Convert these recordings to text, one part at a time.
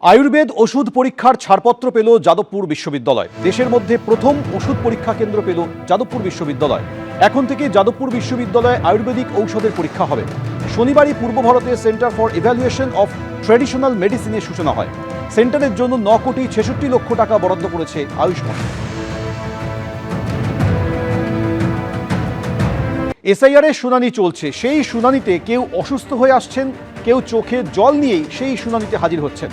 আয়ুর্বেদ ওষুধ পরীক্ষার ছাড়পত্র পেল যাদবপুর বিশ্ববিদ্যালয়। দেশের মধ্যে প্রথম ওষুধ পরীক্ষা কেন্দ্র পেল যাদবপুর বিশ্ববিদ্যালয়। এখন থেকে যাদবপুর বিশ্ববিদ্যালয়ে আয়ুর্বেদিক ঔষধের পরীক্ষা হবে। শনিবারই পূর্ব ভারতে centre for evaluation of traditional মেডিসিনের সূচনা হয়। সেন্টারের জন্য 9,66,00,000 টাকা বরাদ্দ করেছে আয়ুষ মন্ত্রক। এসআইআরের শুনানি চলছে। সেই শুনানিতে কেউ অসুস্থ হয়ে আসছেন, কেউ চোখে জল নিয়েই সেই শুনানিতে হাজির হচ্ছেন।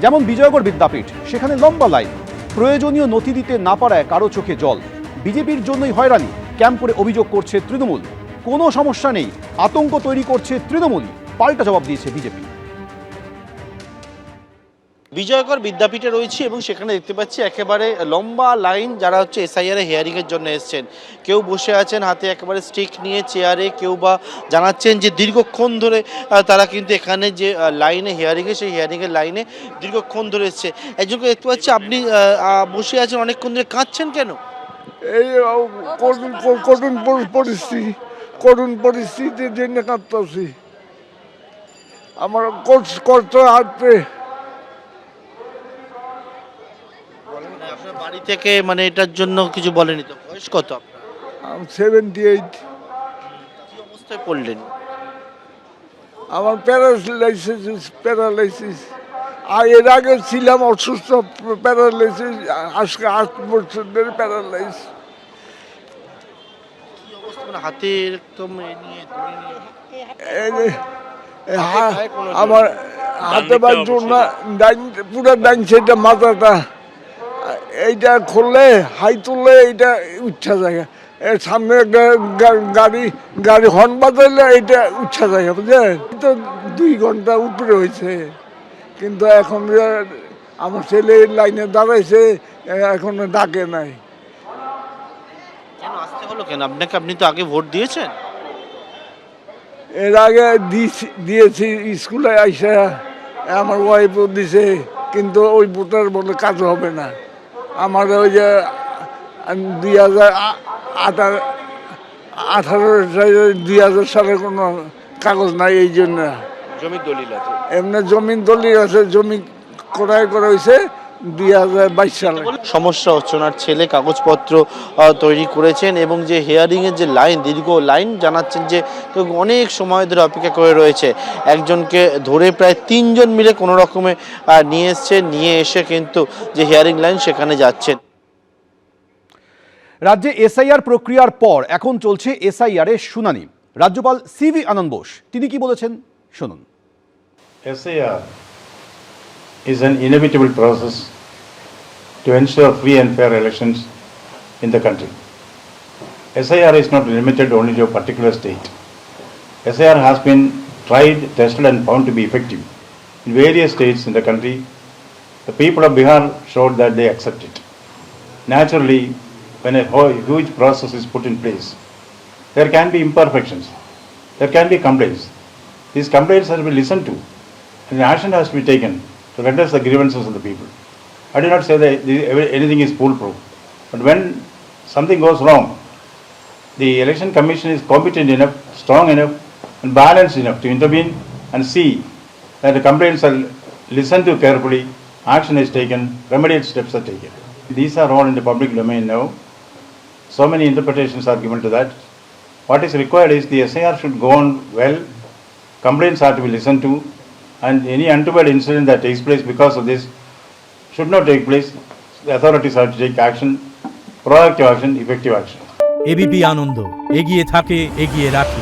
যেমন বিজয়গড় বিদ্যাপীঠ, সেখানে লম্বা লাইন, প্রয়োজনীয় নথি দিতে না পারায় কারো চোখে জল। বিজেপির জন্যই হয়রানি, ক্যাম্প করে অভিযোগ করছে তৃণমূল। কোনো সমস্যা নেই, আতঙ্ক তৈরি করছে তৃণমূল, পাল্টা জবাব দিয়েছে বিজেপি। বিজয়গড় বিদ্যাপীঠে রয়েছে এবং সেখানে দেখতে পাচ্ছি একেবারে লম্বা লাইন, যারা হচ্ছে এসআইআর হিয়ারিংয়ের জন্য এসছেন। কেউ বসে আছেন হাতে একেবারে স্টিক নিয়ে চেয়ারে, কেউ বা জানাচ্ছেন যে দীর্ঘক্ষণ ধরে তারা কিন্তু এখানে যে লাইনে হিয়ারিংয়ে, সেই হিয়ারিংয়ের লাইনে দীর্ঘক্ষণ ধরে এসছে। একজনকে দেখতে পাচ্ছি আপনি বসে আছেন অনেকক্ষণ ধরে, কাঁদছেন কেন? এই করুণ পরিস্থিতির জন্য কাঁদতেছি। আমার কষ্ট হাঁটতে। আপনার বাড়ি থেকে মানে এটার জন্য কিছু বলেনি তো? বয়স কত আপনার? 78। কি অবস্থায় পড়লেন? আমার প্যারালাইসিস। আর এর আগে ছিলাম অসুস্থ, প্যারালাইসিস। আজকে 8 বছর ধরে প্যারালাইস। কি অবস্থা, মানে হাতে একদম নিয়ে আমার হাতে বাজতো না, পুরো ডাইন সাইডটা মাথাটা, এইটা খুললে হাই তুললে এইটা উচ্ছা জায়গা, এর সামনে একটা গাড়ি হর্ন বাজাইলে এইটা উচ্ছা জায়গা, বুঝলেন তো। 2 ঘন্টা উপরে হয়েছে, কিন্তু এখন আমার ছেলে লাইনে দাঁড়াইছে, এখনো ডাকে নাই। কেন আসতে হলো কেন আপনাকে? আপনি তো আগে ভোট দিয়েছেন। এর আগে দিয়েছি স্কুলে আইসা, আমার ওয়াইফও দিছে, কিন্তু ওই ভোটার বলে কাজ হবে না। আমার ওই যে 2018 সালের কোনো কাগজ নাই, এই জন্য। জমির দলিল আছে? এমনি জমিন দলিল আছে, জমি ক্রয় করা হয়েছে 2022 সালে। সমস্যা হচ্ছে, ওনার ছেলে কাগজপত্র তৈরি করেছেন এবং যে হিয়ারিংয়ের যে লাইন, দীর্ঘ লাইন, জানাচ্ছেন যে অনেক সময় ধরে অপেক্ষা করে রয়েছে। একজনকে ধরে প্রায় 3 জন মিলে কোনো রকমে নিয়ে এসে কিন্তু যে হিয়ারিং লাইন সেখানে যাচ্ছেন। রাজ্যে এসআইআর প্রক্রিয়ার পর এখন চলছে এসআইআর এর শুনানি। রাজ্যপাল সিভি আনন্দ বোস তিনি কি বলেছেন শুনুন। SIR is an inevitable process to ensure free and fair elections in the country. SIR is not limited only to a particular state. SIR has been tried, tested and found to be effective in various states in the country. The people of Bihar showed that they accept it. Naturally, when a huge process is put in place, there can be imperfections, there can be complaints. These complaints have to be listened to, and action has to be taken to redress the grievances of the people. I do not say that anything is foolproof, but when something goes wrong, the Election Commission is competent enough, strong enough and balanced enough to intervene and see that the complaints are listened to carefully, action is taken, remedial steps are taken. These are all in the public domain now. So many interpretations are given to that. What is required is the SIR should go on well, complaints are to be listened to, and any untoward incident that takes place because of this should not take place. The authorities have to take action, proactive action, effective action. ABP Ananda, এগিয়ে থাকে, এগিয়ে রাখে।